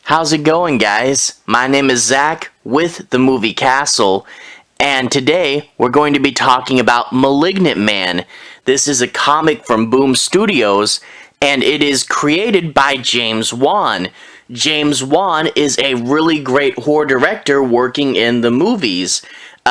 How's it going, guys? My name is Zach with the movie Castle, and today we're going to be talking about Malignant Man. This is a comic from Boom Studios, and it is created by James Wan. James Wan is a really great horror director working in the movies.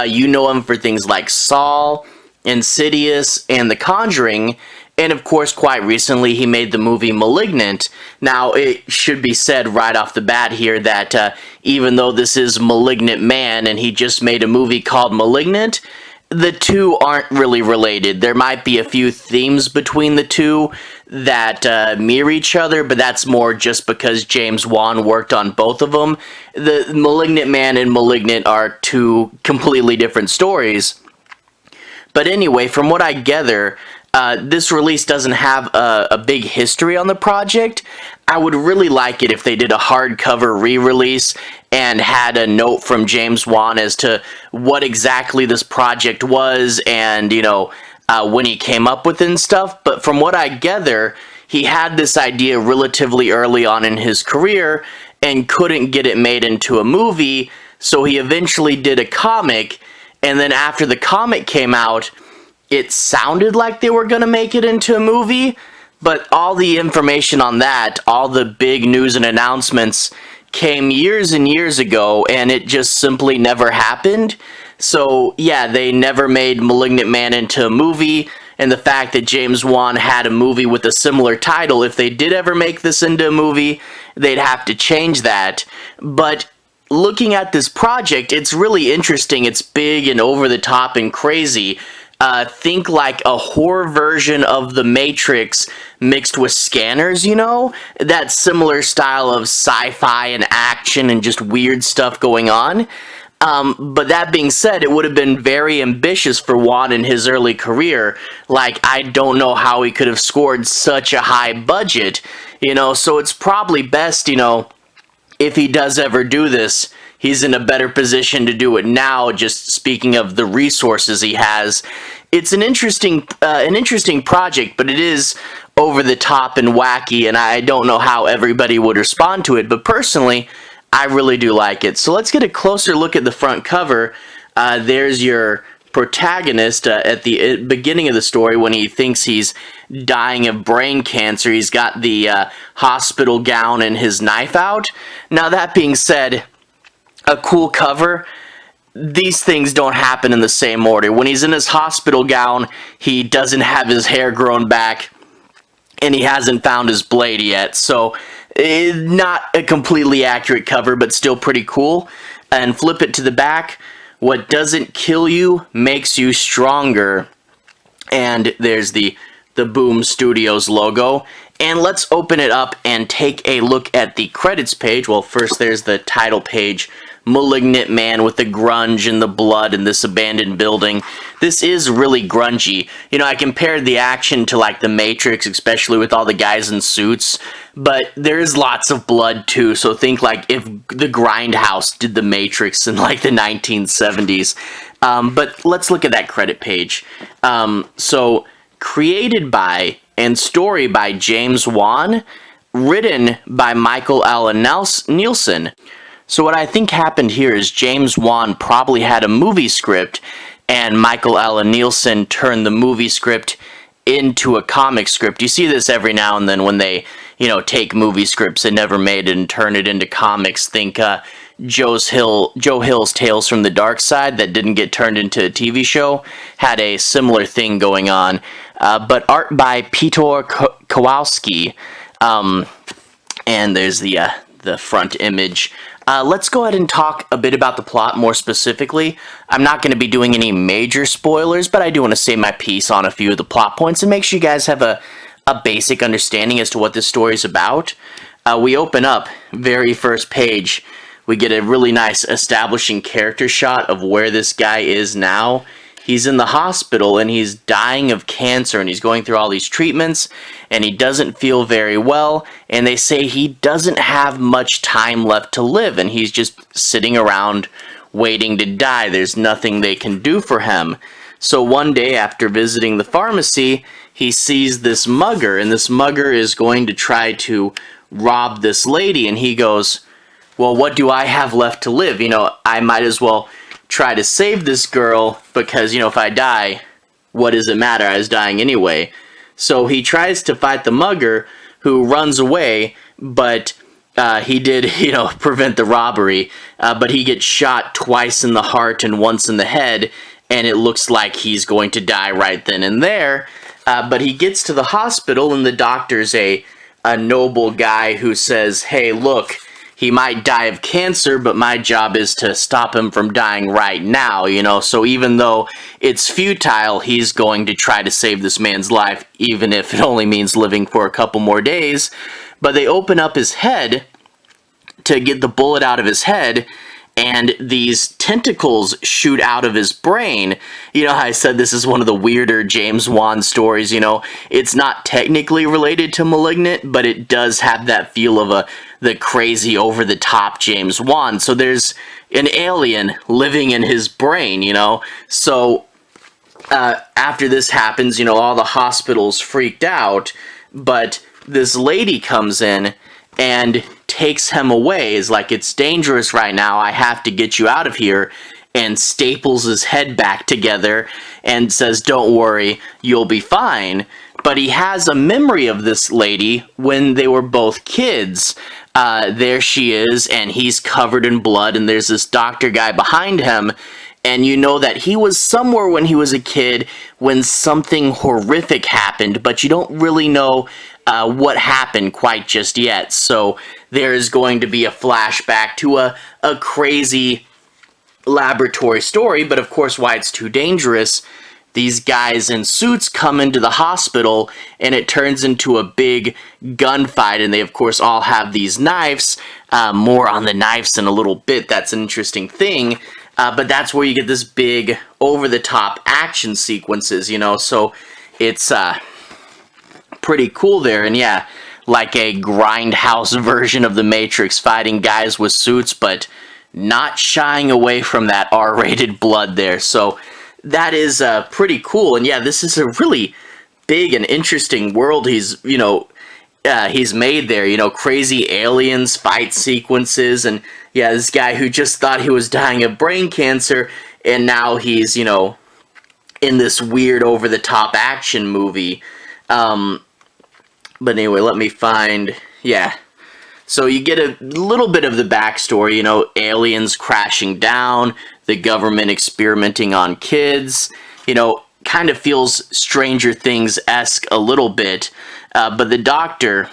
You know him for things like Saw, Insidious, and The Conjuring, and of course, quite recently, he made the movie Malignant. Now, it should be said right off the bat here that even though this is Malignant Man and he just made a movie called Malignant, the two aren't really related. There might be a few themes between the two that mirror each other, but that's more just because James Wan worked on both of them. The Malignant Man and Malignant are two completely different stories. But anyway, from what I gather, this release doesn't have a big history on the project. I would really like it if they did a hardcover re-release and had a note from James Wan as to what exactly this project was and, when he came up with it and stuff. But from what I gather, he had this idea relatively early on in his career and couldn't get it made into a movie, so he eventually did a comic, and then after the comic came out, it sounded like they were going to make it into a movie, but all the information on that, all the big news and announcements came years and years ago, and it just simply never happened. So, yeah, they never made Malignant Man into a movie, and the fact that James Wan had a movie with a similar title, if they did ever make this into a movie, they'd have to change that. But looking at this project, it's really interesting. It's big and over the top and crazy. Think like a horror version of The Matrix mixed with scanners, that similar style of sci-fi and action and just weird stuff going on. But that being said, it would have been very ambitious for Wan in his early career. Like, I don't know how he could have scored such a high budget, so it's probably best, if he does ever do this, he's in a better position to do it now, just speaking of the resources he has. It's an interesting project, but it is over the top and wacky, and I don't know how everybody would respond to it, but personally, I really do like it. So let's get a closer look at the front cover. There's your protagonist at the beginning of the story when he thinks he's dying of brain cancer. He's got the hospital gown and his knife out. Now, that being said, a cool cover. These things don't happen in the same order. When he's in his hospital gown, he doesn't have his hair grown back, and he hasn't found his blade yet. So, not a completely accurate cover, but still pretty cool. And flip it to the back. What doesn't kill you makes you stronger. And there's the Boom Studios logo. And let's open it up and take a look at the credits page. Well, first there's the title page. Malignant Man with the grunge and the blood in this abandoned building. This is really grungy. I compared the action to like The Matrix, especially with all the guys in suits, but there's lots of blood too, so think like if the Grindhouse did The Matrix in like the 1970s. But let's look at that credit page. So, created by and story by James Wan, written by Michael Allen Nielsen. So what I think happened here is James Wan probably had a movie script, and Michael Allen Nielsen turned the movie script into a comic script. You see this every now and then when they, take movie scripts and never made it and turn it into comics. Think Joe Hill's Tales from the Dark Side that didn't get turned into a TV show had a similar thing going on. But art by Piotr Kowalski, and there's the front image. Let's go ahead and talk a bit about the plot more specifically. I'm not going to be doing any major spoilers, but I do want to say my piece on a few of the plot points and make sure you guys have a basic understanding as to what this story is about. We open up, very first page, we get a really nice establishing character shot of where this guy is now. He's in the hospital and he's dying of cancer and he's going through all these treatments and he doesn't feel very well, and they say he doesn't have much time left to live and he's just sitting around waiting to die. There's nothing they can do for him. So one day after visiting the pharmacy, he sees this mugger, and this mugger is going to try to rob this lady, and he goes, well, what do I have left to live? I might as well try to save this girl because, if I die, what does it matter? I was dying anyway. So he tries to fight the mugger, who runs away, but he did, prevent the robbery. But he gets shot twice in the heart and once in the head, and it looks like he's going to die right then and there. But he gets to the hospital, and the doctor's a noble guy who says, hey, look, he might die of cancer, but my job is to stop him from dying right now, So even though it's futile, he's going to try to save this man's life, even if it only means living for a couple more days. But they open up his head to get the bullet out of his head, and these tentacles shoot out of his brain. How I said this is one of the weirder James Wan stories, It's not technically related to Malignant, but it does have that feel of the crazy, over-the-top James Wan. So there's an alien living in his brain, So after this happens, all the hospitals freaked out, but this lady comes in and takes him away, is like, it's dangerous right now, I have to get you out of here, and staples his head back together and says, don't worry, you'll be fine. But he has a memory of this lady when they were both kids. There she is, and he's covered in blood, and there's this doctor guy behind him, and you know that he was somewhere when he was a kid when something horrific happened, but you don't really know what happened quite just yet. So there is going to be a flashback to a crazy laboratory story, but of course, why it's too dangerous, these guys in suits come into the hospital, and it turns into a big gunfight, and they of course all have these knives. More on the knives in a little bit, that's an interesting thing. But that's where you get this big, over-the-top action sequences, so it's pretty cool there. And yeah, like a grindhouse version of the Matrix, fighting guys with suits, but not shying away from that R-rated blood there. So that is pretty cool. And yeah, this is a really big and interesting world he's made there. Crazy aliens, fight sequences, and yeah, this guy who just thought he was dying of brain cancer, and now he's, in this weird over-the-top action movie. But anyway, let me find, yeah. So you get a little bit of the backstory, aliens crashing down, the government experimenting on kids, kind of feels Stranger Things-esque a little bit, but the doctor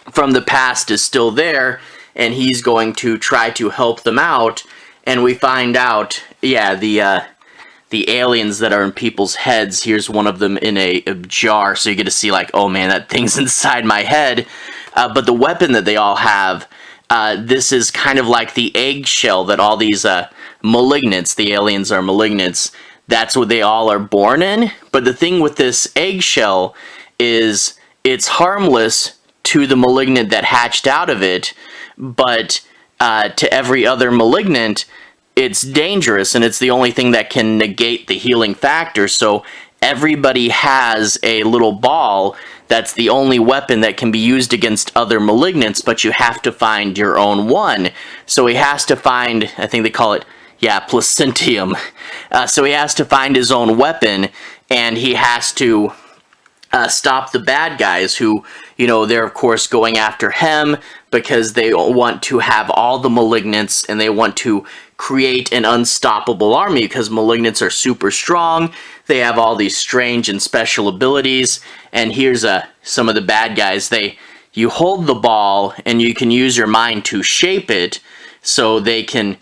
from the past is still there, and he's going to try to help them out, and we find out, yeah, the aliens that are in people's heads, here's one of them in a jar, so you get to see, like, oh man, that thing's inside my head. But the weapon that they all have, this is kind of like the eggshell that all these malignants, the aliens are malignants, that's what they all are born in. But the thing with this eggshell is it's harmless to the malignant that hatched out of it, but to every other malignant, it's dangerous, and it's the only thing that can negate the healing factor. So everybody has a little ball that's the only weapon that can be used against other malignants, but you have to find your own one. So he has to find, I think they call it, yeah, placentium. So he has to find his own weapon, and he has to stop the bad guys who, they're of course going after him because they want to have all the malignants, and they want to create an unstoppable army because malignants are super strong. They have all these strange and special abilities. And here's some of the bad guys. You hold the ball, and you can use your mind to shape it so they can,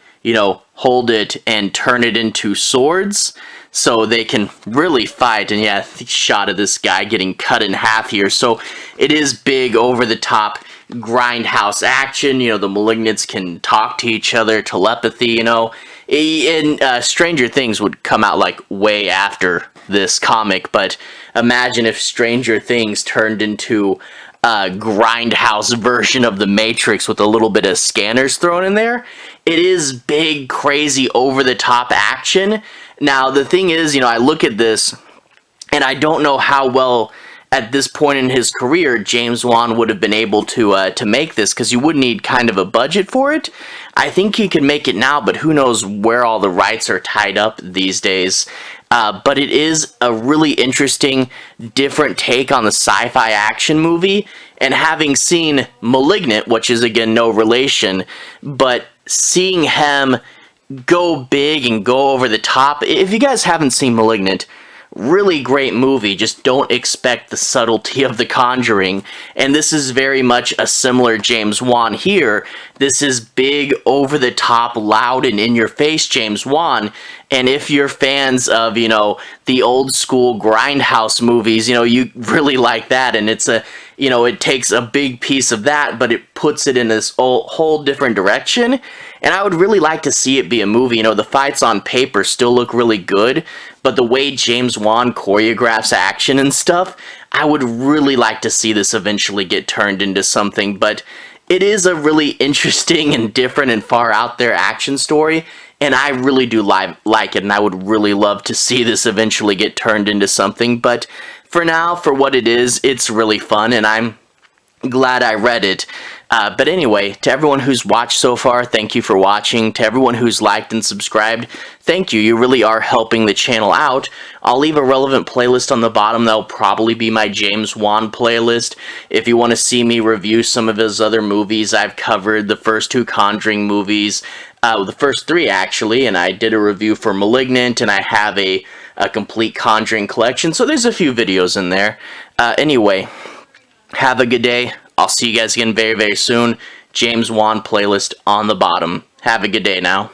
hold it and turn it into swords so they can really fight. And yeah, shot of this guy getting cut in half here. So it is big, over-the-top grindhouse action. The malignants can talk to each other, telepathy, and Stranger Things would come out like way after this comic, but imagine if Stranger Things turned into a grindhouse version of the Matrix with a little bit of scanners thrown in there. It is big, crazy, over-the-top action. Now, the thing is, I look at this, and I don't know how well at this point in his career, James Wan would have been able to make this, because you would need kind of a budget for it. I think he could make it now, but who knows where all the rights are tied up these days. But it is a really interesting, different take on the sci-fi action movie. And having seen Malignant, which is again no relation, but seeing him go big and go over the top. If you guys haven't seen Malignant, really great movie. Just don't expect the subtlety of The Conjuring. And this is very much a similar James Wan here. This is big, over the top, loud, and in your face James Wan. And if you're fans of, the old school grindhouse movies, you really like that. And it's it takes a big piece of that, but it puts it in this whole different direction. And I would really like to see it be a movie. The fights on paper still look really good, but the way James Wan choreographs action and stuff, I would really like to see this eventually get turned into something. But it is a really interesting and different and far out there action story, and I really do like it, and I would really love to see this eventually get turned into something. But for now, for what it is, it's really fun, and I'm glad I read it. But anyway, to everyone who's watched so far, thank you for watching. To everyone who's liked and subscribed, thank you. You really are helping the channel out. I'll leave a relevant playlist on the bottom. That'll probably be my James Wan playlist. If you want to see me review some of his other movies, I've covered the first 2 Conjuring movies, the first 3 actually, and I did a review for Malignant, and I have a complete Conjuring collection, so there's a few videos in there. Anyway, have a good day. I'll see you guys again very, very soon. James Wan playlist on the bottom. Have a good day now.